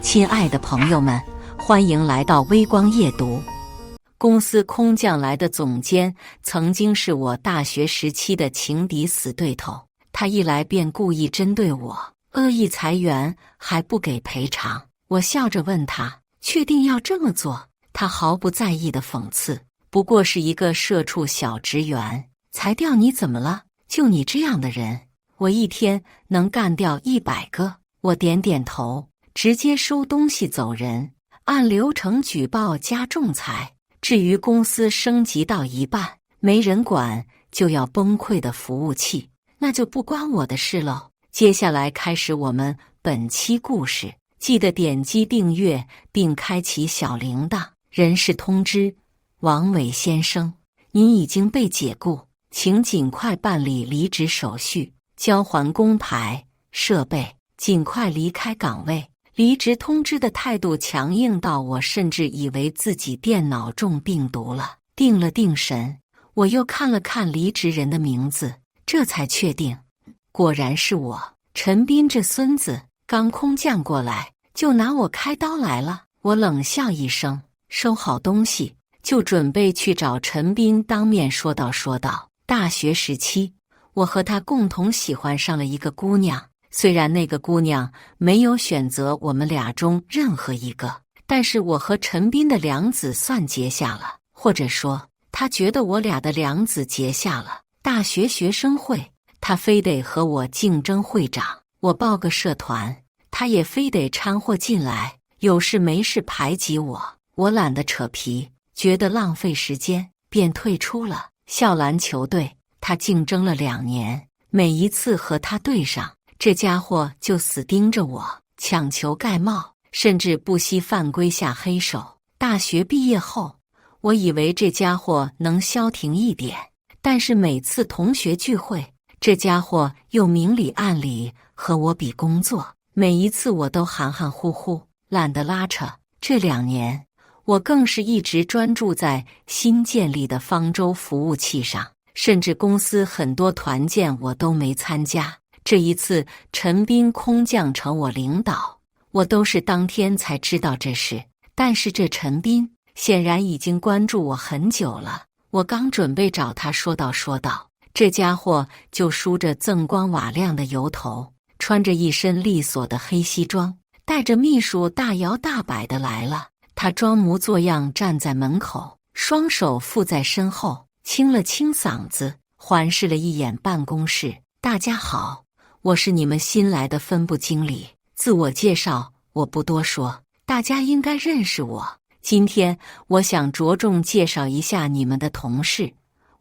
亲爱的朋友们，欢迎来到微光夜读。公司空降来的总监曾经是我大学时期的情敌死对头，他一来便故意针对我，恶意裁员还不给赔偿。我笑着问他，确定要这么做？他毫不在意的讽刺，不过是一个社畜小职员，裁掉你怎么了？就你这样的人，我一天能干掉100个。我点点头，直接收东西走人，按流程举报加仲裁。至于公司升级到一半没人管就要崩溃的服务器，那就不关我的事喽。接下来开始我们本期故事，记得点击订阅并开启小铃铛。人事通知：王伟先生，您已经被解雇，请尽快办理离职手续，交还工牌、设备，尽快离开岗位。离职通知的态度强硬到我甚至以为自己电脑中病毒了。定了定神，我又看了看离职人的名字，这才确定，果然是我。陈斌这孙子刚空降过来，就拿我开刀来了。我冷笑一声，收好东西，就准备去找陈斌当面说道。大学时期，我和他共同喜欢上了一个姑娘。虽然那个姑娘没有选择我们俩中任何一个，但是我和陈斌的梁子算结下了，或者说他觉得我俩的梁子结下了。大学学生会，他非得和我竞争会长，我报个社团，他也非得掺和进来，有事没事排挤我。我懒得扯皮，觉得浪费时间，便退出了校篮球队。他竞争了2年，每一次和他对上，这家伙就死盯着我，抢球盖帽，甚至不惜犯规下黑手。大学毕业后，我以为这家伙能消停一点，但是每次同学聚会，这家伙又明里暗里和我比工作，每一次我都含含糊糊，懒得拉扯。这2年，我更是一直专注在新建立的方舟服务器上，甚至公司很多团建我都没参加。这一次陈斌空降成我领导，我都是当天才知道这事。但是这陈斌显然已经关注我很久了。我刚准备找他说道，这家伙就梳着锃光瓦亮的油头，穿着一身利索的黑西装，带着秘书大摇大摆的来了。他装模作样站在门口，双手负在身后，清了清嗓子，环视了一眼办公室。大家好，我是你们新来的分部经理。自我介绍我不多说，大家应该认识我。今天我想着重介绍一下你们的同事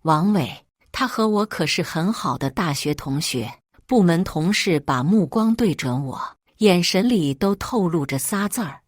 王伟，他和我可是很好的大学同学。部门同事把目光对准我，眼神里都透露着仨字儿：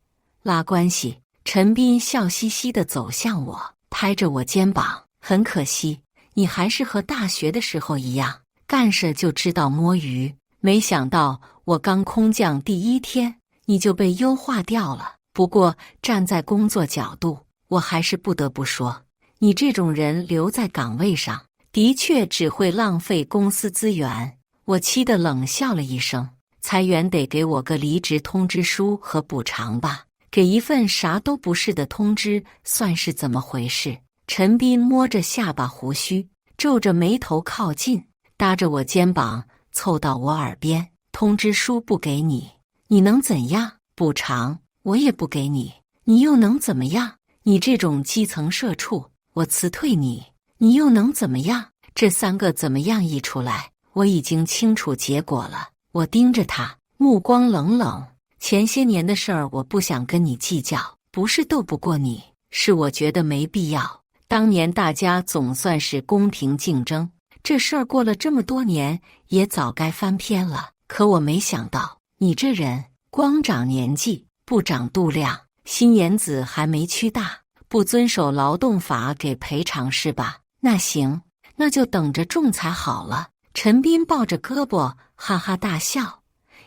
拉关系。陈斌笑嘻嘻地走向我，拍着我肩膀，很可惜，你还是和大学的时候一样，干事就知道摸鱼。没想到我刚空降第1天，你就被优化掉了。不过站在工作角度，我还是不得不说，你这种人留在岗位上，的确只会浪费公司资源。我气得冷笑了一声，裁员得给我个离职通知书和补偿吧，给一份啥都不是的通知算是怎么回事？陈斌摸着下巴胡须，皱着眉头靠近，搭着我肩膀凑到我耳边，通知书不给你，你能怎样？补偿我也不给你，你又能怎么样？你这种基层社畜，我辞退你，你又能怎么样？这3个怎么样一出来，我已经清楚结果了。我盯着他，目光冷冷。前些年的事儿我不想跟你计较，不是斗不过你，是我觉得没必要。当年大家总算是公平竞争，这事儿过了这么多年，也早该翻篇了。可我没想到，你这人光长年纪，不长度量，心眼子还没屈大，不遵守劳动法给赔偿是吧？那行，那就等着仲裁好了。陈斌抱着胳膊哈哈大笑，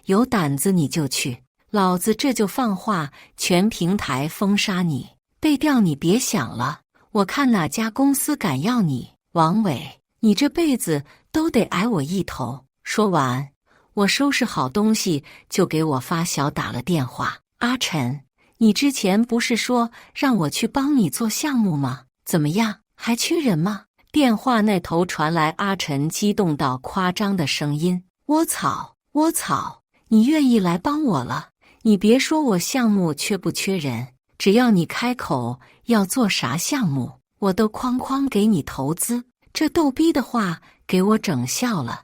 有胆子你就去，老子这就放话，全平台封杀你，被调你别想了，我看哪家公司敢要你。王伟，你这辈子都得挨我一头。说完，我收拾好东西就给我发小打了电话，阿晨，你之前不是说让我去帮你做项目吗？怎么样，还缺人吗？电话那头传来阿晨激动到夸张的声音。窝草，窝草，你愿意来帮我了？你别说我项目缺不缺人，只要你开口要做啥项目，我都哐哐给你投资。这逗逼的话给我整笑了。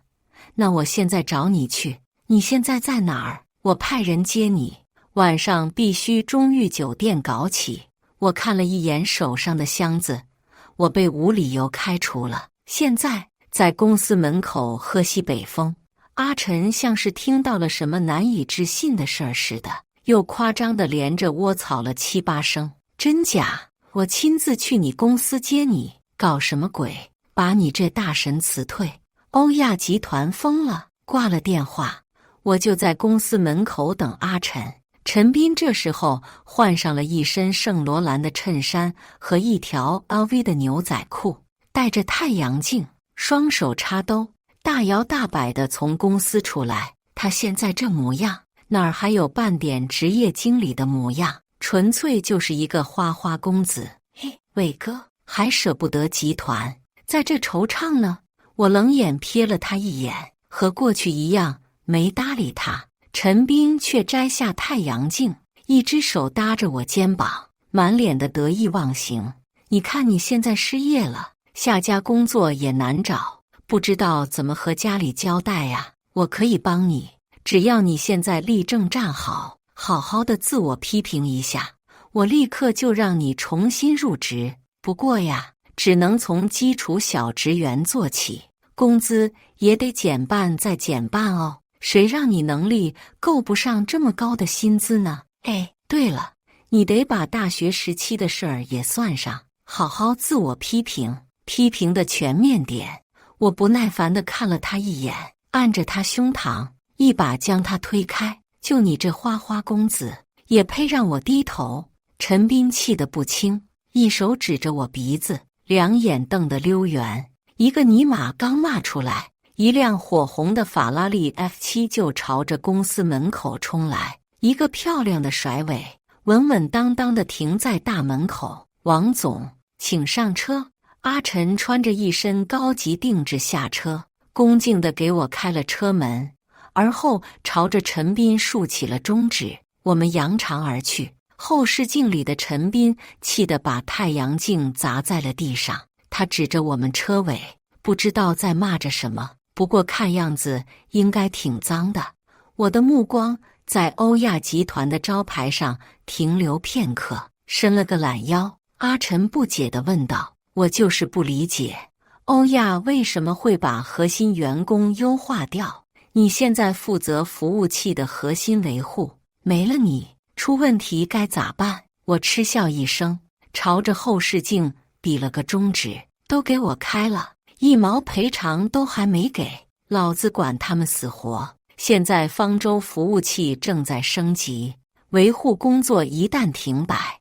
那我现在找你去，你现在在哪儿？我派人接你。晚上必须中裕酒店搞起。我看了一眼手上的箱子，我被无理由开除了。现在在公司门口喝西北风。阿晨像是听到了什么难以置信的事儿似的，又夸张地连着窝草了7、8声。真假？我亲自去你公司接你，搞什么鬼？把你这大神辞退！欧亚集团疯了。挂了电话，我就在公司门口等阿晨。陈斌这时候换上了一身圣罗兰的衬衫和一条 LV 的牛仔裤，戴着太阳镜，双手插兜，大摇大摆地从公司出来。他现在这模样，哪儿还有半点职业经理的模样？纯粹就是一个花花公子。嘿，伟哥，还舍不得集团，在这惆怅呢？我冷眼瞥了他一眼，和过去一样，没搭理他。陈斌却摘下太阳镜，一只手搭着我肩膀，满脸的得意忘形。你看你现在失业了，下家工作也难找，不知道怎么和家里交代呀。我可以帮你，只要你现在立正站好，好好的自我批评一下，我立刻就让你重新入职。不过呀，只能从基础小职员做起，工资也得减半再减半哦。谁让你能力够不上这么高的薪资呢？哎，对了，你得把大学时期的事儿也算上，好好自我批评，批评的全面点。我不耐烦地看了他一眼，按着他胸膛，一把将他推开。就你这花花公子，也配让我低头？陈斌气得不轻，一手指着我鼻子，两眼瞪得溜圆。一个尼玛刚骂出来，一辆火红的法拉利 F7 就朝着公司门口冲来，一个漂亮的甩尾，稳稳当当地停在大门口。王总，请上车。阿晨穿着一身高级定制下车，恭敬地给我开了车门，而后朝着陈斌竖起了中指。我们扬长而去。后视镜里的陈斌气得把太阳镜砸在了地上，他指着我们车尾，不知道在骂着什么。不过看样子应该挺脏的。我的目光在欧亚集团的招牌上停留片刻，伸了个懒腰。阿晨不解地问道：“我就是不理解，欧亚为什么会把核心员工优化掉？你现在负责服务器的核心维护，没了你，出问题该咋办？”我嗤笑一声，朝着后视镜比了个中指：“都给我开了。1毛赔偿都还没给，老子管他们死活！现在方舟服务器正在升级，维护工作一旦停摆，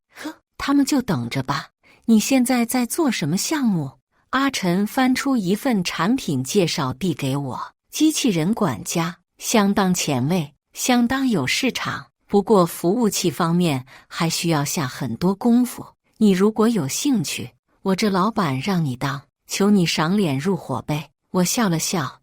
他们就等着吧。你现在在做什么项目？”阿晨翻出一份产品介绍递给我：“机器人管家，相当前卫，相当有市场。不过服务器方面还需要下很多功夫。你如果有兴趣，我这老板让你当。求你赏脸入伙呗。”我笑了笑：“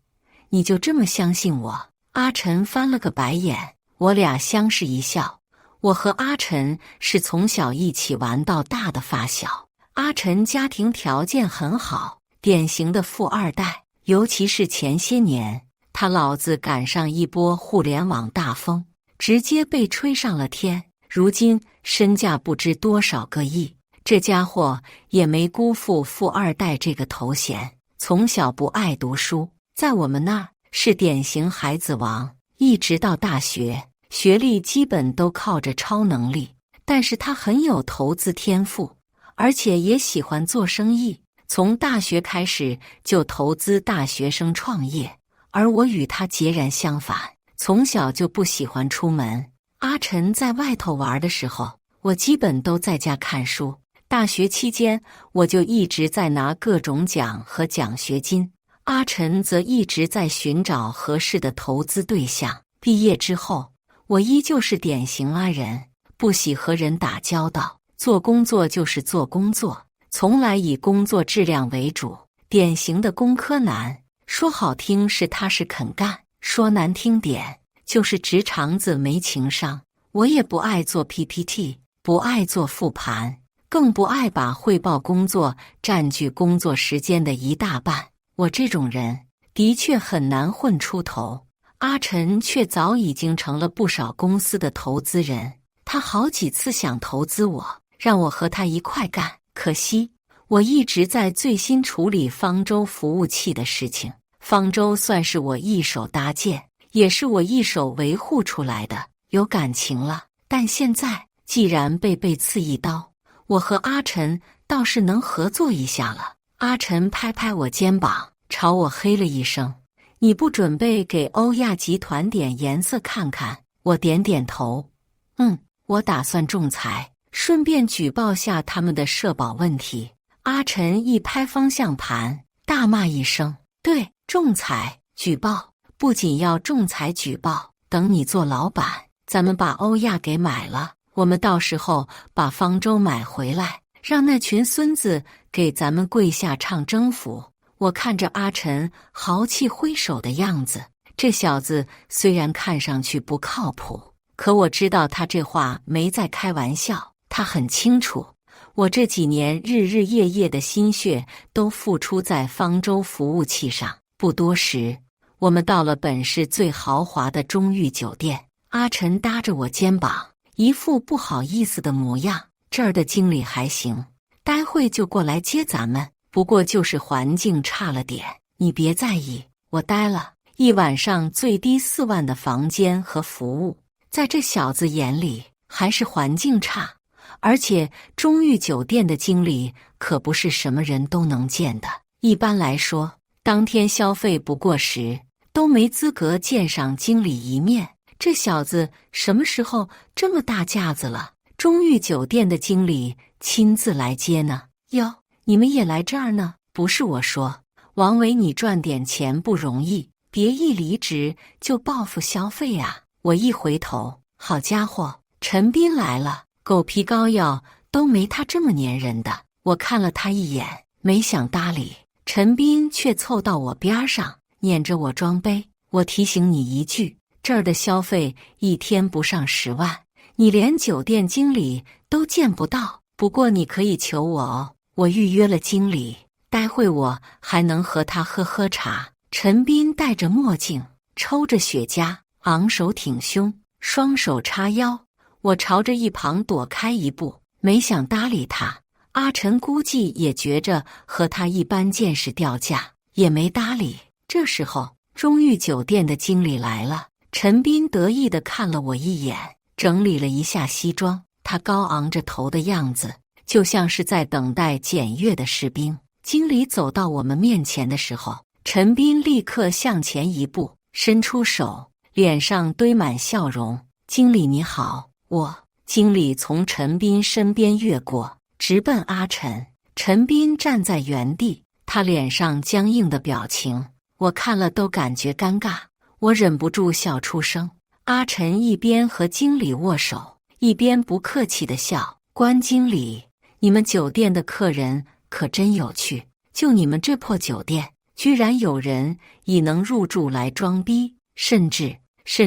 你就这么相信我？”阿晨翻了个白眼，我俩相视一笑。我和阿晨是从小一起玩到大的发小。阿晨家庭条件很好，典型的富二代，尤其是前些年，他老子赶上一波互联网大风，直接被吹上了天，如今身价不知多少个亿。这家伙也没辜负富二代这个头衔，从小不爱读书，在我们那儿是典型孩子王，一直到大学，学历基本都靠着超能力。但是他很有投资天赋，而且也喜欢做生意，从大学开始就投资大学生创业。而我与他截然相反，从小就不喜欢出门。阿晨在外头玩的时候，我基本都在家看书。大学期间，我就一直在拿各种奖和奖学金，阿晨则一直在寻找合适的投资对象。毕业之后，我依旧是典型阿人，不喜和人打交道，做工作就是做工作，从来以工作质量为主，典型的工科男。说好听是踏实肯干，说难听点就是直肠子没情商。我也不爱做 PPT， 不爱做复盘，更不爱把汇报工作占据工作时间的一大半。我这种人的确很难混出头。阿晨却早已经成了不少公司的投资人，他好几次想投资我，让我和他一块干，可惜我一直在最新处理方舟服务器的事情。方舟算是我一手搭建，也是我一手维护出来的，有感情了。但现在既然被刺一刀，我和阿晨倒是能合作一下了。阿晨拍拍我肩膀，朝我嘿了一声：“你不准备给欧亚集团点颜色看看？”我点点头：“我打算仲裁，顺便举报下他们的社保问题。”阿晨一拍方向盘，大骂一声：“对，仲裁举报，不仅要仲裁举报，等你做老板，咱们把欧亚给买了，我们到时候把方舟买回来，让那群孙子给咱们跪下唱征服。”我看着阿晨豪气挥手的样子，这小子虽然看上去不靠谱，可我知道他这话没在开玩笑。他很清楚，我这几年日日夜夜的心血都付出在方舟服务器上。不多时，我们到了本市最豪华的中裕酒店。阿晨搭着我肩膀，一副不好意思的模样：“这儿的经理还行，待会就过来接咱们，不过就是环境差了点，你别在意。”我呆了，一晚上最低4万的房间和服务，在这小子眼里还是环境差。而且中裕酒店的经理可不是什么人都能见的，一般来说，当天消费不过10都没资格见上经理一面。这小子什么时候这么大架子了？中裕酒店的经理亲自来接呢？哟，你们也来这儿呢？不是我说，王伟，你赚点钱不容易，别一离职就报复消费啊！我一回头，好家伙，陈斌来了，狗皮膏药都没他这么粘人的。我看了他一眼，没想搭理，陈斌却凑到我边上，撵着我装杯：“我提醒你一句，这儿的消费一天不上10万，你连酒店经理都见不到。不过你可以求我哦，我预约了经理，待会我还能和他喝茶。”陈斌戴着墨镜，抽着雪茄，昂首挺胸，双手叉腰。我朝着一旁躲开一步，没想搭理他。阿晨估计也觉着和他一般见识掉价，也没搭理。这时候，中裕酒店的经理来了。陈斌得意地看了我一眼，整理了一下西装，他高昂着头的样子，就像是在等待检阅的士兵。经理走到我们面前的时候，陈斌立刻向前一步，伸出手，脸上堆满笑容：“经理你好。”经理从陈斌身边越过，直奔阿晨。陈斌站在原地，他脸上僵硬的表情，我看了都感觉尴尬。我忍不住笑出声。阿晨一边和经理握手，一边不客气地笑：“关经理，你们酒店的客人可真有趣，就你们这破酒店，居然有人以能入住来装逼，甚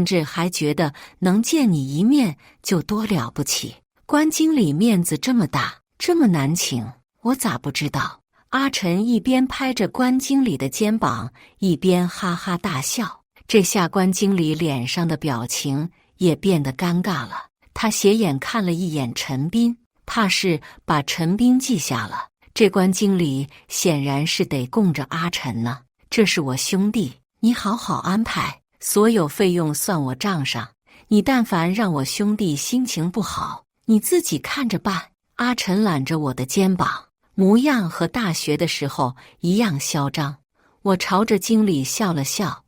至还觉得能见你一面就多了不起。关经理面子这么大，这么难请，我咋不知道？”阿晨一边拍着关经理的肩膀，一边哈哈大笑。这下关经理脸上的表情也变得尴尬了。他斜眼看了一眼陈斌，怕是把陈斌记下了。这关经理显然是得供着阿晨呢。这是我兄弟，你好好安排，所有费用算我账上。你但凡让我兄弟心情不好，你自己看着办。阿晨揽着我的肩膀，模样和大学的时候一样嚣张。我朝着经理笑了笑：“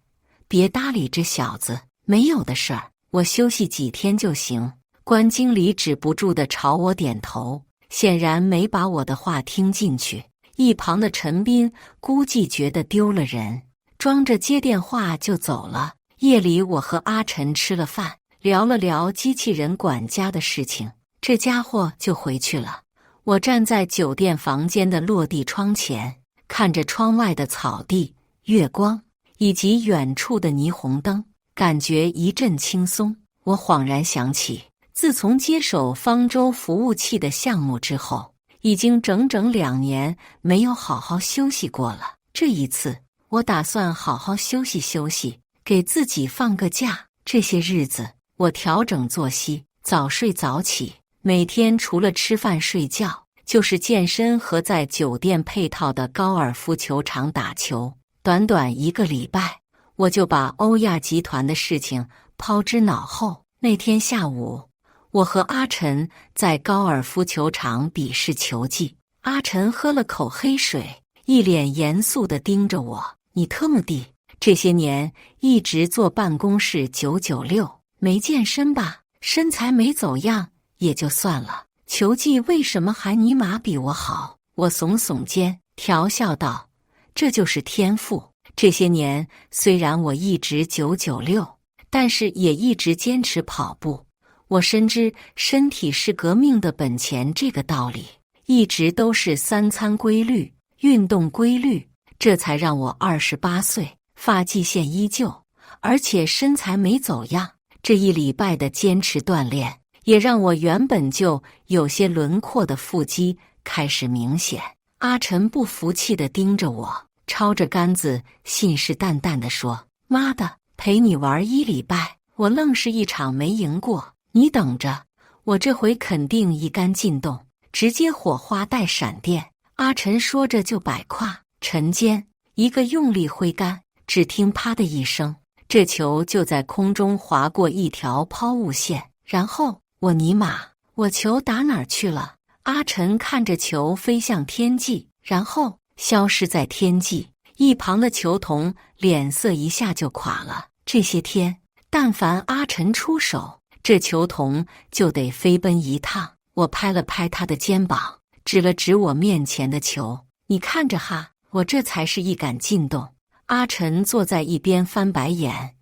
别搭理这小子，没有的事儿，我休息几天就行。”关经理止不住地朝我点头，显然没把我的话听进去。一旁的陈斌估计觉得丢了人，装着接电话就走了。夜里我和阿晨吃了饭，聊了聊机器人管家的事情，这家伙就回去了。我站在酒店房间的落地窗前，看着窗外的草地、月光以及远处的霓虹灯，感觉一阵轻松。我恍然想起，自从接手方舟服务器的项目之后，已经整整2年没有好好休息过了。这一次，我打算好好休息休息，给自己放个假。这些日子，我调整作息，早睡早起，每天除了吃饭睡觉，就是健身和在酒店配套的高尔夫球场打球。短短1个礼拜，我就把欧亚集团的事情抛之脑后。那天下午，我和阿晨在高尔夫球场比试球技。阿晨喝了口黑水，一脸严肃地盯着我：“你特么地，这些年一直坐办公室996，没健身吧？身材没走样也就算了，球技为什么还尼玛比我好？”我耸耸肩，调笑道：“这就是天赋。这些年虽然我一直996，但是也一直坚持跑步。我深知身体是革命的本钱这个道理，一直都是3餐规律，运动规律，这才让我28岁发际线依旧，而且身材没走样。这1礼拜的坚持锻炼，也让我原本就有些轮廓的腹肌开始明显。”阿晨不服气地盯着我，抄着杆子信誓旦旦地说：“妈的，陪你玩1礼拜，我愣是一场没赢过，你等着，我这回肯定一杆进洞，直接火花带闪电。”阿晨说着就摆胯，晨间一个用力挥杆，只听啪的一声，这球就在空中划过一条抛物线，然后我尼玛，我球打哪儿去了？阿晨看着球飞向天际，然后消失在天际。一旁的球童脸色一下就垮了。这些天，但凡阿晨出手，这球童就得飞奔一趟。我拍了拍他的肩膀，指了指我面前的球：“你看着哈，我这才是一杆进洞。”阿晨坐在一边翻白眼：“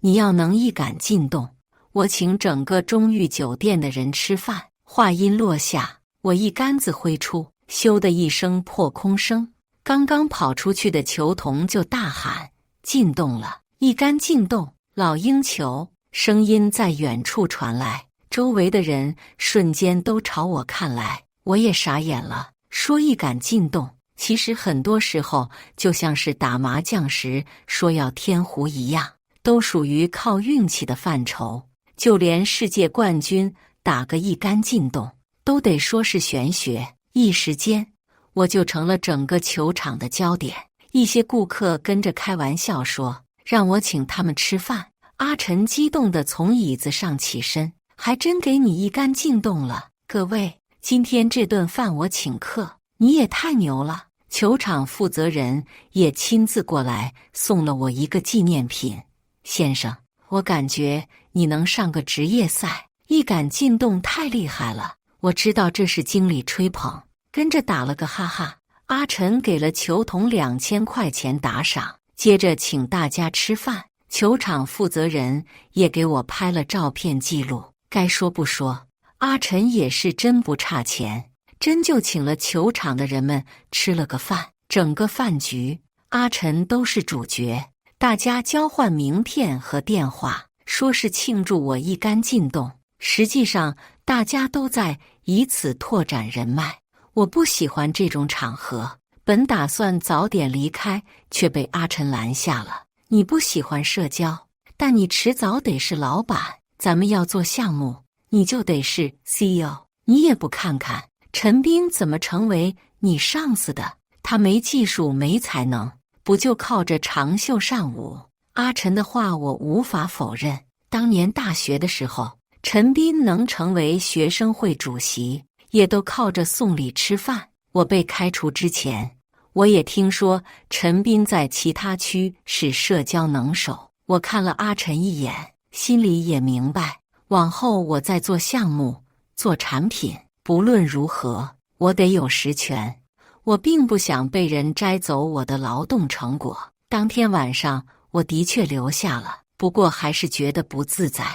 你要能一杆进洞，我请整个中裕酒店的人吃饭。”话音落下，我一杆子挥出，咻的一声破空声，刚刚跑出去的球童就大喊：“进洞了！一杆进洞！老鹰球！”声音在远处传来，周围的人瞬间都朝我看来，我也傻眼了。说一杆进洞，其实很多时候就像是打麻将时说要天胡一样，都属于靠运气的范畴。就连世界冠军打个一杆进洞，都得说是玄学。一时间，我就成了整个球场的焦点。一些顾客跟着开玩笑说，让我请他们吃饭。阿晨激动地从椅子上起身：“还真给你一杆进洞了，各位，今天这顿饭我请客，你也太牛了。”球场负责人也亲自过来送了我一个纪念品：“先生，我感觉你能上个职业赛，一杆进洞太厉害了。”我知道这是经理吹捧，跟着打了个哈哈。阿晨给了球童2000块钱打赏，接着请大家吃饭。球场负责人也给我拍了照片记录。该说不说，阿晨也是真不差钱，真就请了球场的人们吃了个饭。整个饭局，阿晨都是主角，大家交换名片和电话，说是庆祝我一杆进洞，实际上大家都在以此拓展人脉。我不喜欢这种场合，本打算早点离开，却被阿晨拦下了。你不喜欢社交，但你迟早得是老板。咱们要做项目，你就得是 CEO。你也不看看陈斌怎么成为你上司的？他没技术没才能，不就靠着长袖善舞？阿晨的话我无法否认。当年大学的时候，陈斌能成为学生会主席，也都靠着送礼吃饭。我被开除之前，我也听说陈斌在其他区是社交能手。我看了阿晨一眼，心里也明白，往后我再做项目、做产品，不论如何，我得有实权。我并不想被人摘走我的劳动成果。当天晚上，我的确留下了，不过还是觉得不自在。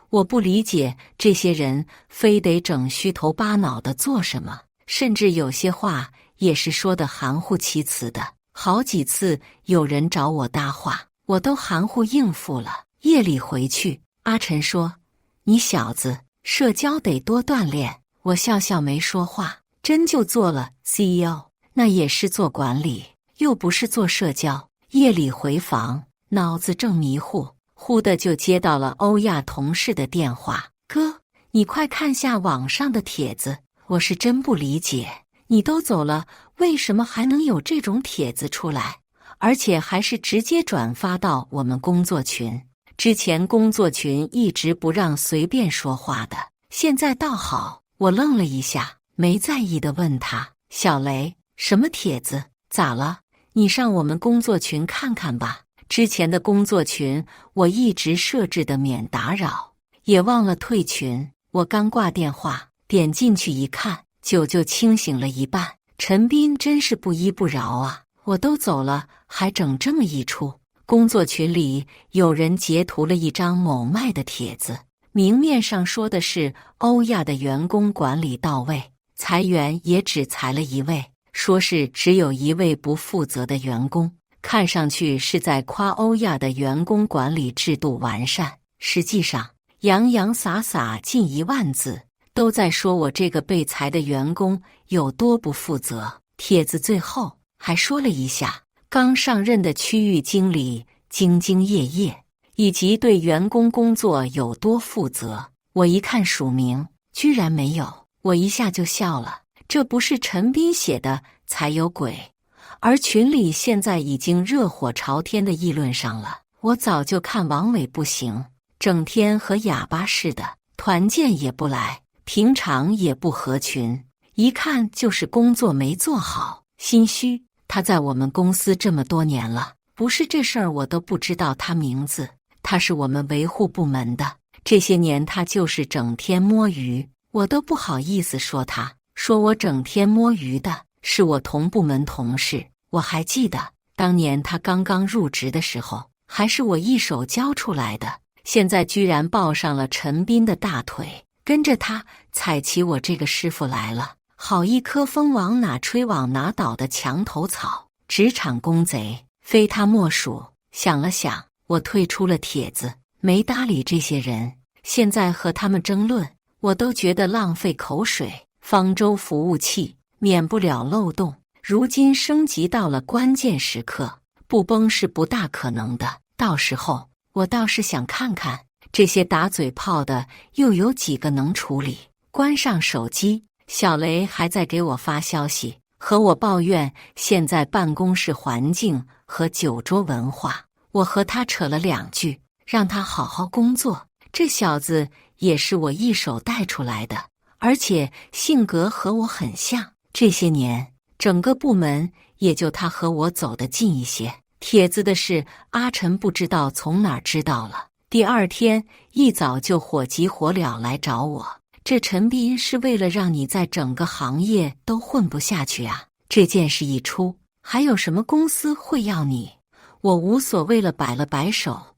我不理解这些人非得整虚头巴脑的做什么，甚至有些话也是说的含糊其辞的。好几次有人找我搭话，我都含糊应付了。夜里回去，阿晨说：“你小子社交得多锻炼。”我笑笑没说话。真就做了 CEO， 那也是做管理，又不是做社交。夜里回房，脑子正迷糊，忽的就接到了欧亚同事的电话：“哥，你快看下网上的帖子。”我是真不理解，你都走了，为什么还能有这种帖子出来？而且还是直接转发到我们工作群。之前工作群一直不让随便说话的，现在倒好。我愣了一下，没在意的问他：“小雷，什么帖子？咋了？你上我们工作群看看吧。”之前的工作群我一直设置的免打扰，也忘了退群。我刚挂电话，点进去一看，酒就清醒了一半。陈斌真是不依不饶啊！我都走了，还整这么一出。工作群里有人截图了一张某卖的帖子，明面上说的是欧亚的员工管理到位，裁员也只裁了1位，说是只有1位不负责的员工，看上去是在夸欧亚的员工管理制度完善，实际上洋洋洒洒近1万字，都在说我这个被裁的员工有多不负责。帖子最后还说了一下刚上任的区域经理兢兢业业，以及对员工工作有多负责。我一看署名，居然没有，我一下就笑了。这不是陈斌写的才有鬼，而群里现在已经热火朝天的议论上了。我早就看王伟不行，整天和哑巴似的，团建也不来，平常也不合群，一看就是工作没做好。心虚，他在我们公司这么多年了，不是这事儿我都不知道他名字。他是我们维护部门的，这些年他就是整天摸鱼，我都不好意思说他，说我整天摸鱼的是我同部门同事。我还记得当年他刚刚入职的时候，还是我一手教出来的，现在居然抱上了陈斌的大腿，跟着他踩起我这个师傅来了。好一棵风往哪吹往哪倒的墙头草，职场公贼非他莫属。想了想，我退出了帖子，没搭理这些人。现在和他们争论，我都觉得浪费口水。方舟服务器免不了漏洞，如今升级到了关键时刻，不崩是不大可能的。到时候我倒是想看看这些打嘴炮的又有几个能处理。关上手机，小雷还在给我发消息，和我抱怨现在办公室环境和酒桌文化。我和他扯了2句，让他好好工作。这小子也是我一手带出来的，而且性格和我很像。这些年整个部门也就他和我走得近一些。帖子的事，阿晨不知道从哪儿知道了，第2天一早就火急火燎来找我。这陈斌是为了让你在整个行业都混不下去啊！这件事一出，还有什么公司会要你？我无所谓了，摆了摆手，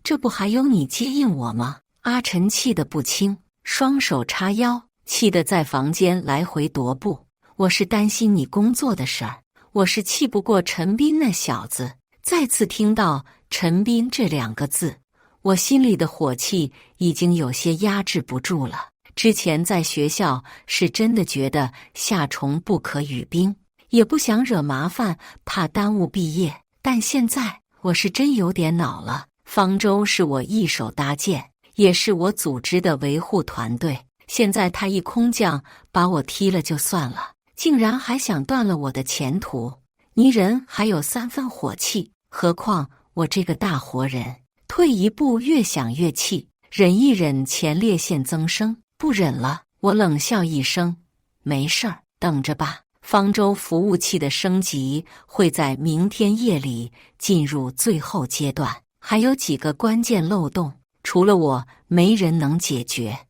这不还有你接应我吗？阿晨气得不轻，双手叉腰，气得在房间来回踱步。我是担心你工作的事儿，我是气不过陈斌那小子。再次听到陈斌这2个字，我心里的火气已经有些压制不住了。之前在学校是真的觉得夏虫不可语冰，也不想惹麻烦，怕耽误毕业。但现在我是真有点恼了。方舟是我一手搭建，也是我组织的维护团队，现在他一空降把我踢了就算了，竟然还想断了我的前途，你人还有3分火气。何况我这个大活人，退一步越想越气，忍一忍前列腺增生，不忍了。我冷笑一声，没事儿，等着吧。方舟服务器的升级会在明天夜里进入最后阶段，还有几个关键漏洞，除了我没人能解决。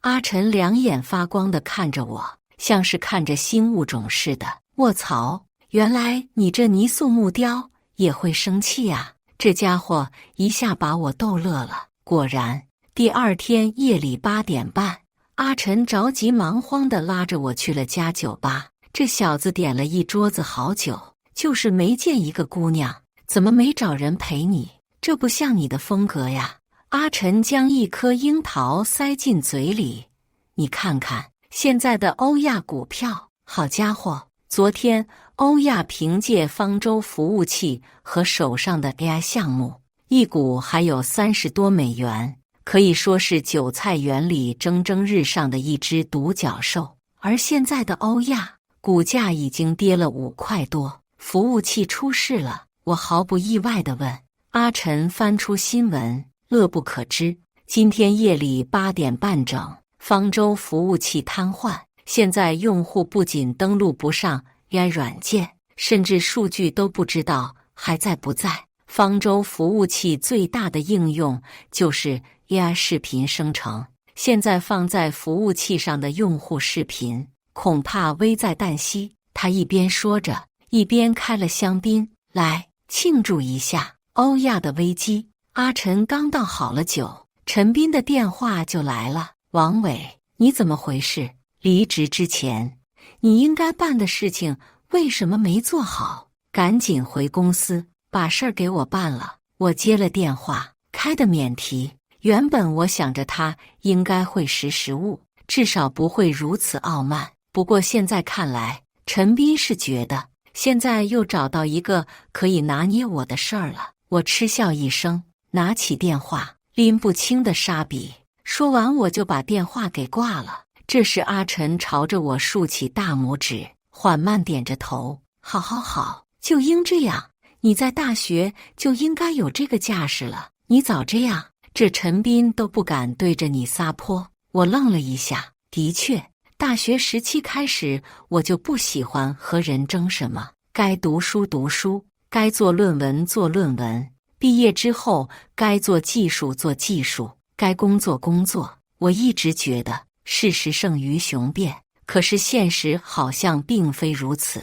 阿晨2眼发光地看着我，像是看着新物种似的。卧槽，原来你这泥塑木雕也会生气啊！这家伙一下把我逗乐了。果然第二天夜里8点半，阿晨着急忙慌地拉着我去了家酒吧。这小子点了一桌子好酒，就是没见一个姑娘，怎么没找人陪你？这不像你的风格呀。阿晨将一颗樱桃塞进嘴里，你看看现在的欧亚股票，好家伙，昨天欧亚凭借方舟服务器和手上的 AI 项目，一股还有30多美元，可以说是韭菜园里蒸蒸日上的一只独角兽。而现在的欧亚股价已经跌了5块多，服务器出事了。我毫不意外地问。阿晨翻出新闻，乐不可支。今天夜里8点半整，方舟服务器瘫痪，现在用户不仅登录不上 AI 软件，甚至数据都不知道还在不在。方舟服务器最大的应用就是 AI 视频生成，现在放在服务器上的用户视频恐怕危在旦夕。他一边说着，一边开了香槟，来庆祝一下欧亚的危机。阿晨刚倒好了酒，陈斌的电话就来了。王伟，你怎么回事？离职之前你应该办的事情为什么没做好？赶紧回公司把事儿给我办了。我接了电话，开的免提。原本我想着他应该会识时务，至少不会如此傲慢。不过现在看来，陈斌是觉得现在又找到一个可以拿捏我的事儿了。我嗤笑一声，拿起电话，拎不清的沙笔。说完我就把电话给挂了。这时阿晨朝着我竖起大拇指，缓慢点着头，好好好，就应这样，你在大学就应该有这个架势了，你早这样，这陈斌都不敢对着你撒泼。我愣了一下，的确，大学时期开始我就不喜欢和人争什么，该读书读书，该做论文做论文，毕业之后该做技术做技术，该工作工作。我一直觉得事实胜于雄辩，可是现实好像并非如此。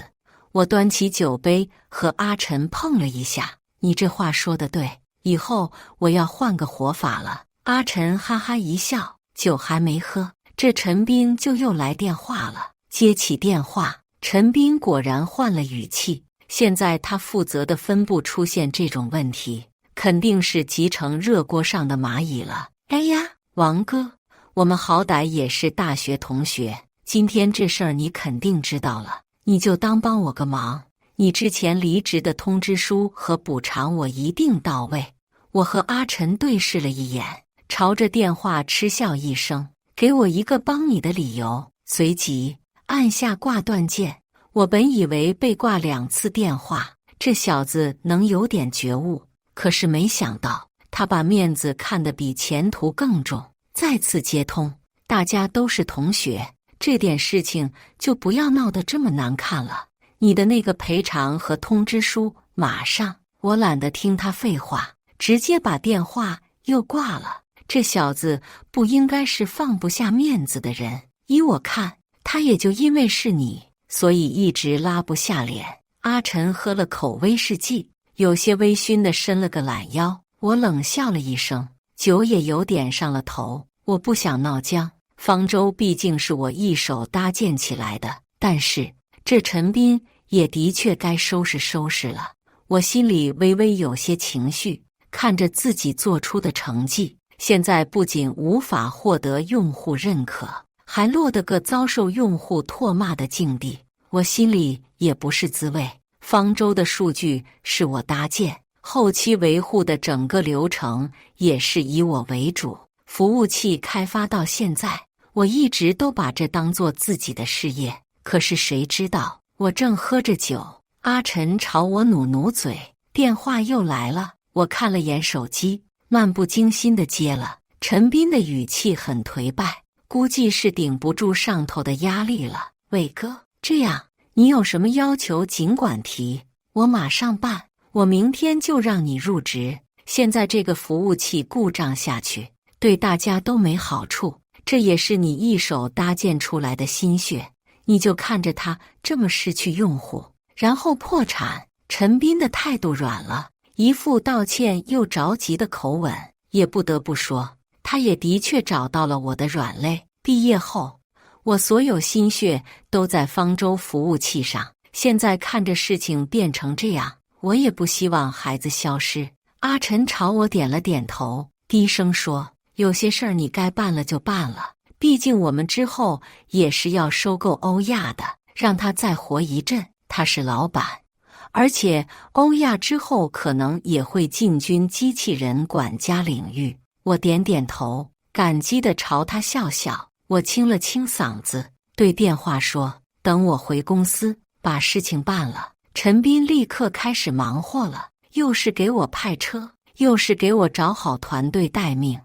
我端起酒杯和阿晨碰了一下，你这话说得对，以后我要换个活法了。阿晨哈哈一笑，酒还没喝，这陈斌就又来电话了。接起电话，陈斌果然换了语气，现在他负责的分部出现这种问题，肯定是急成热锅上的蚂蚁了。哎呀，王哥，我们好歹也是大学同学，今天这事儿你肯定知道了，你就当帮我个忙，你之前离职的通知书和补偿我一定到位。我和阿晨对视了一眼，朝着电话嗤笑一声，给我一个帮你的理由，随即按下挂断键。我本以为被挂2次电话，这小子能有点觉悟，可是没想到他把面子看得比前途更重。再次接通，大家都是同学，这点事情就不要闹得这么难看了。你的那个赔偿和通知书马上。我懒得听他废话，直接把电话又挂了。这小子不应该是放不下面子的人，依我看，他也就因为是你，所以一直拉不下脸。阿晨喝了口威士忌，有些微醺的伸了个懒腰。我冷笑了一声，酒也有点上了头。我不想闹僵，方舟毕竟是我一手搭建起来的，但是这陈斌也的确该收拾收拾了。我心里微微有些情绪，看着自己做出的成绩，现在不仅无法获得用户认可，还落得个遭受用户唾骂的境地，我心里也不是滋味。方舟的数据是我搭建，后期维护的整个流程也是以我为主，服务器开发到现在，我一直都把这当作自己的事业。可是谁知道，我正喝着酒，阿晨朝我努努嘴，电话又来了。我看了眼手机，漫不经心地接了。陈斌的语气很颓败，估计是顶不住上头的压力了。伟哥，这样你有什么要求尽管提，我马上办，我明天就让你入职。现在这个服务器故障下去，对大家都没好处，这也是你一手搭建出来的心血，你就看着他这么失去用户，然后破产。陈斌的态度软了，一副道歉又着急的口吻。也不得不说，他也的确找到了我的软肋。毕业后，我所有心血都在方舟服务器上，现在看着事情变成这样，我也不希望孩子消失。阿晨朝我点了点头，低声说：“有些事儿你该办了就办了，毕竟我们之后也是要收购欧亚的，让他再活一阵。他是老板，而且欧亚之后可能也会进军机器人管家领域。”我点点头，感激地朝他笑笑。我清了清嗓子，对电话说：“等我回公司把事情办了。”陈斌立刻开始忙活了，又是给我派车，又是给我找好团队待命。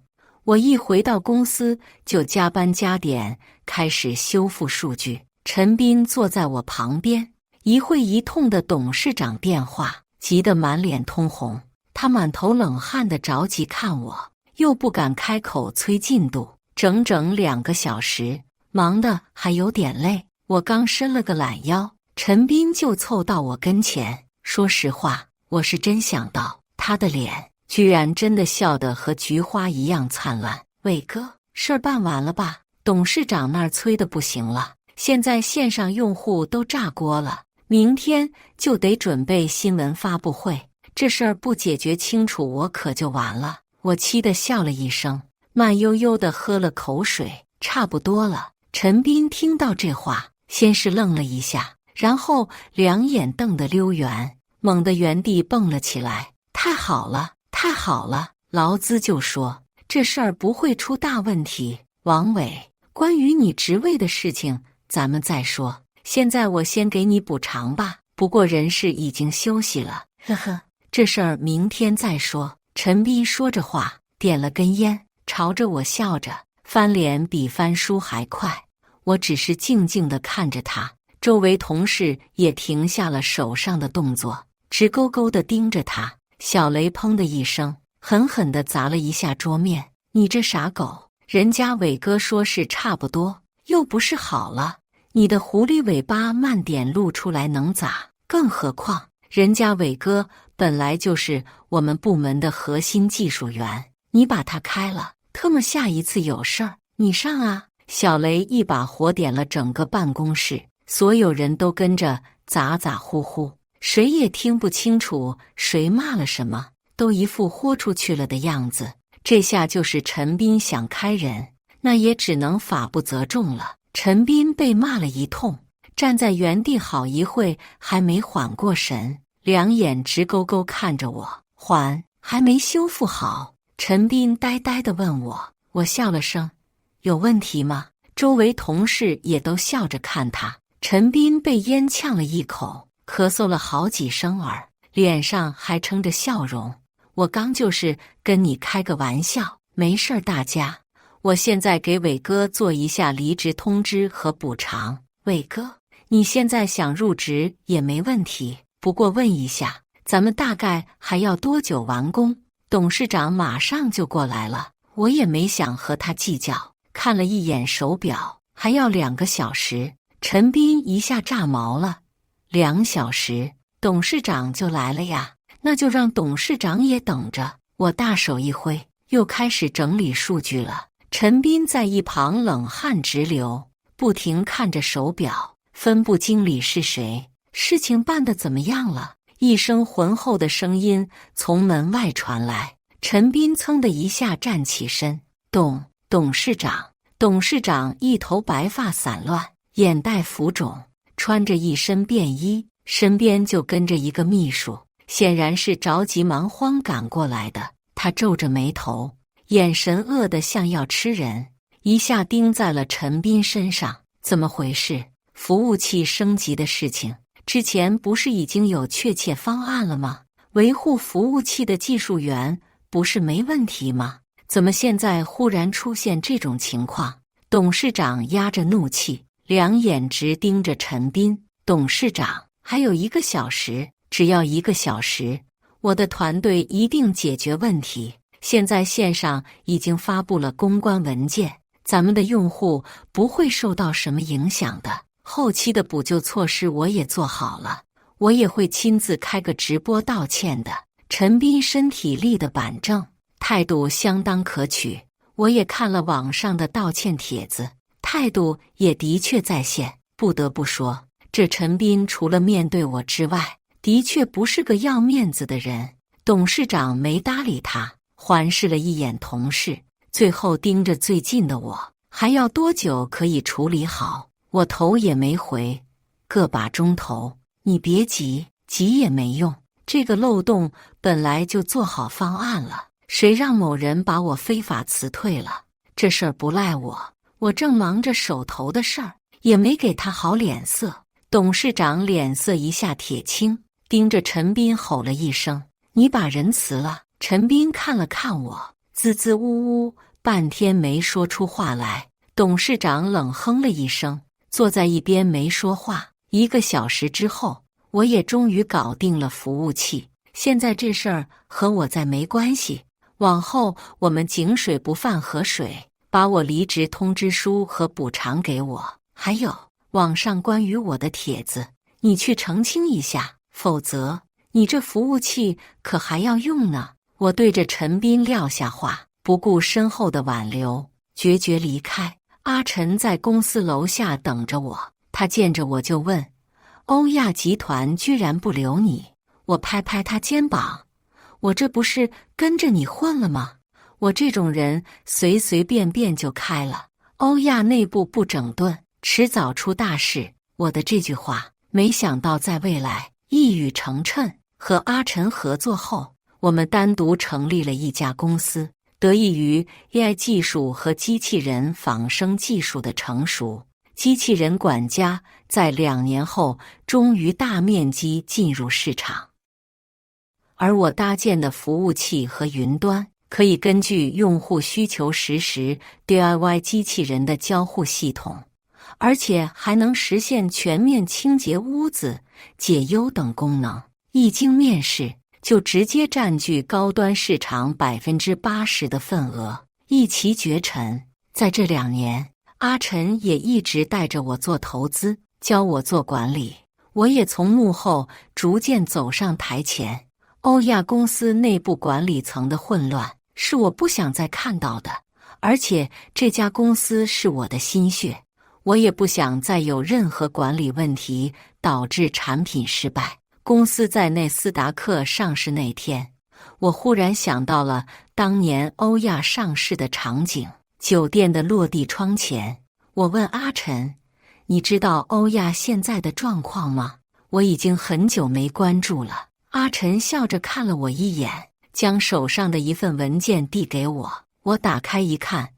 我一回到公司就加班加点开始修复数据。陈斌坐在我旁边，一会一通的董事长电话，急得满脸通红。他满头冷汗的着急看我，又不敢开口催进度，整整2个小时，忙得还有点累。我刚伸了个懒腰，陈斌就凑到我跟前。说实话，我是真想到他的脸居然真的笑得和菊花一样灿烂。伟哥，事儿办完了吧？董事长那儿催得不行了，现在线上用户都炸锅了，明天就得准备新闻发布会，这事儿不解决清楚，我可就完了。我气得笑了一声，慢悠悠地喝了口水。差不多了。陈斌听到这话，先是愣了一下，然后两眼瞪得溜圆，猛地原地蹦了起来。太好了，太好了！劳资就说这事儿不会出大问题。王伟，关于你职位的事情咱们再说，现在我先给你补偿吧。不过人事已经休息了，呵呵，这事儿明天再说。陈斌说着话，点了根烟，朝着我笑着，翻脸比翻书还快。我只是静静地看着他，周围同事也停下了手上的动作，直勾勾地盯着他。小雷砰的一声，狠狠地砸了一下桌面。你这傻狗，人家伟哥说是差不多，又不是好了，你的狐狸尾巴慢点露出来能咋？更何况人家伟哥本来就是我们部门的核心技术员，你把他开了，特么下一次有事儿你上啊！小雷一把火点了整个办公室，所有人都跟着咋咋呼呼，谁也听不清楚谁骂了什么，都一副豁出去了的样子。这下就是陈斌想开人，那也只能法不责众了。陈斌被骂了一通，站在原地好一会还没缓过神，两眼直勾勾看着我。还没修复好。陈斌呆呆地问我，我笑了声，有问题吗？周围同事也都笑着看他。陈斌被烟呛了一口，咳嗽了好几声儿，脸上还撑着笑容。我刚就是跟你开个玩笑，没事儿大家。我现在给伟哥做一下离职通知和补偿。伟哥，你现在想入职也没问题，不过问一下，咱们大概还要多久完工？董事长马上就过来了，我也没想和他计较，看了一眼手表，还要2个小时。陈斌一下炸毛了，2小时，董事长就来了呀？那就让董事长也等着。我大手一挥，又开始整理数据了。陈斌在一旁冷汗直流，不停看着手表。分部经理是谁？事情办得怎么样了？一声浑厚的声音从门外传来。陈斌噌的一下站起身，董事长。董事长一头白发散乱，眼袋浮肿，穿着一身便衣，身边就跟着一个秘书，显然是着急忙慌赶过来的。他皱着眉头，眼神恶得像要吃人，一下盯在了陈斌身上。怎么回事？服务器升级的事情之前不是已经有确切方案了吗？维护服务器的技术员不是没问题吗？怎么现在忽然出现这种情况？董事长压着怒气，两眼直盯着陈斌。董事长，还有1个小时，只要1个小时，我的团队一定解决问题。现在线上已经发布了公关文件，咱们的用户不会受到什么影响的。后期的补救措施我也做好了，我也会亲自开个直播道歉的。陈斌身体立得板正，态度相当可取。我也看了网上的道歉帖子，态度也的确在线。不得不说，这陈斌除了面对我之外，的确不是个要面子的人。董事长没搭理他，环视了一眼同事，最后盯着最近的我，还要多久可以处理好？我头也没回，个把钟头。你别急，急也没用。这个漏洞本来就做好方案了，谁让某人把我非法辞退了？这事儿不赖我，我正忙着手头的事儿，也没给他好脸色。董事长脸色一下铁青，盯着陈斌吼了一声：“你把人辞了？”陈斌看了看我，支支吾吾，半天没说出话来。董事长冷哼了一声，坐在一边没说话。1个小时之后，我也终于搞定了服务器。现在这事儿和我再没关系，往后我们井水不犯河水，把我离职通知书和补偿给我。还有网上关于我的帖子，你去澄清一下，否则你这服务器可还要用呢。我对着陈斌撂下话，不顾身后的挽留，决绝离开。阿晨在公司楼下等着我，他见着我就问：“欧亚集团居然不留你？”我拍拍他肩膀：“我这不是跟着你混了吗？我这种人随随便便就开了，欧亚内部不整顿，迟早出大事。”我的这句话，没想到在未来一语成谶。和阿晨合作后，我们单独成立了一家公司。得益于 AI 技术和机器人仿生技术的成熟，机器人管家在2年后终于大面积进入市场。而我搭建的服务器和云端可以根据用户需求实时 DIY 机器人的交互系统，而且还能实现全面清洁屋子、解忧等功能。一经面世，就直接占据高端市场80%的份额，一骑绝尘。在这2年，阿晨也一直带着我做投资，教我做管理，我也从幕后逐渐走上台前。欧亚公司内部管理层的混乱是我不想再看到的，而且这家公司是我的心血，我也不想再有任何管理问题导致产品失败。公司在纳斯达克上市那天，我忽然想到了当年欧亚上市的场景，酒店的落地窗前。我问阿晨：“你知道欧亚现在的状况吗？”我已经很久没关注了。阿晨笑着看了我一眼，将手上的一份文件递给我。我打开一看，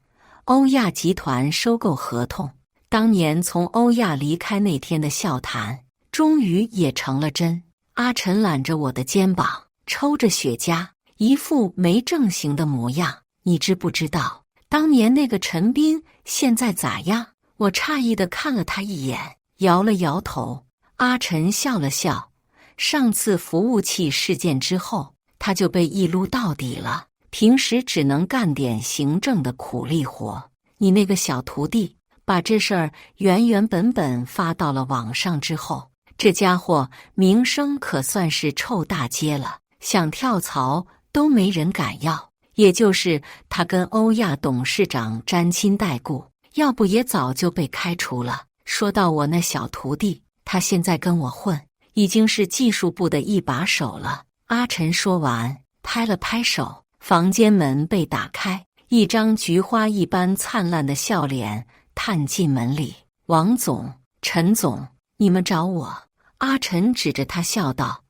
欧亚集团收购合同，当年从欧亚离开那天的笑谈，终于也成了真。阿晨揽着我的肩膀，抽着雪茄，一副没正形的模样。你知不知道，当年那个陈斌现在咋样？我诧异地看了他一眼，摇了摇头。阿晨笑了笑，上次服务器事件之后，他就被一撸到底了，平时只能干点行政的苦力活。你那个小徒弟把这事儿原本发到了网上之后，这家伙名声可算是臭大街了，想跳槽都没人敢要。也就是他跟欧亚董事长沾亲带故，要不也早就被开除了。说到我那小徒弟，他现在跟我混，已经是技术部的一把手了。阿晨说完，拍了拍手，房间门被打开，一张菊花一般灿烂的笑脸探进门里。王总，陈总，你们找我。阿晨指着他笑道：“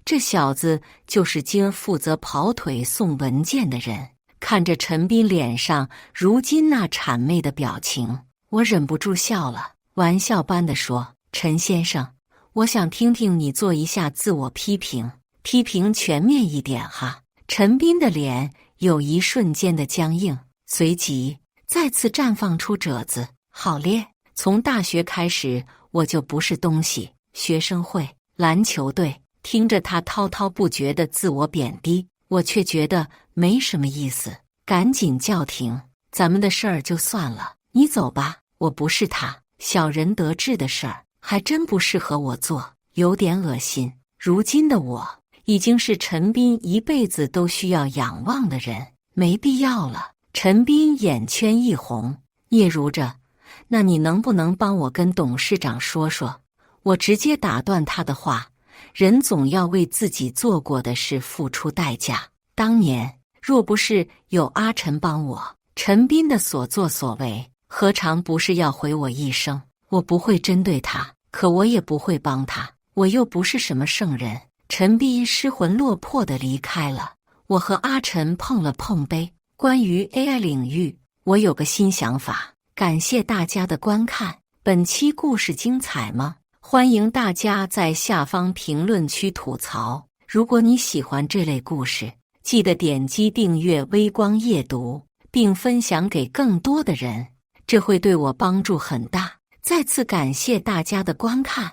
这小子就是今儿负责跑腿送文件的人。”看着陈斌脸上如今那谄媚的表情，我忍不住笑了，玩笑般地说：“陈先生，我想听听你做一下自我批评，批评全面一点哈。”陈斌的脸有一瞬间的僵硬，随即再次绽放出褶子。好咧，从大学开始我就不是东西。学生会、篮球队，听着他滔滔不绝的自我贬低，我却觉得没什么意思，赶紧叫停。咱们的事儿就算了，你走吧。我不是他，小人得志的事儿还真不适合我做，有点恶心。如今的我已经是陈斌一辈子都需要仰望的人，没必要了。陈斌眼圈一红，嗫嚅着：“那你能不能帮我跟董事长说说？”我直接打断他的话：“人总要为自己做过的事付出代价。当年若不是有阿晨帮我，陈斌的所作所为何尝不是要毁我一生？我不会针对他，可我也不会帮他，我又不是什么圣人。”陈斌失魂落魄地离开了。我和阿晨碰了碰杯。关于 AI 领域，我有个新想法。感谢大家的观看，本期故事精彩吗？欢迎大家在下方评论区吐槽。如果你喜欢这类故事，记得点击订阅微光夜读，并分享给更多的人，这会对我帮助很大。再次感谢大家的观看。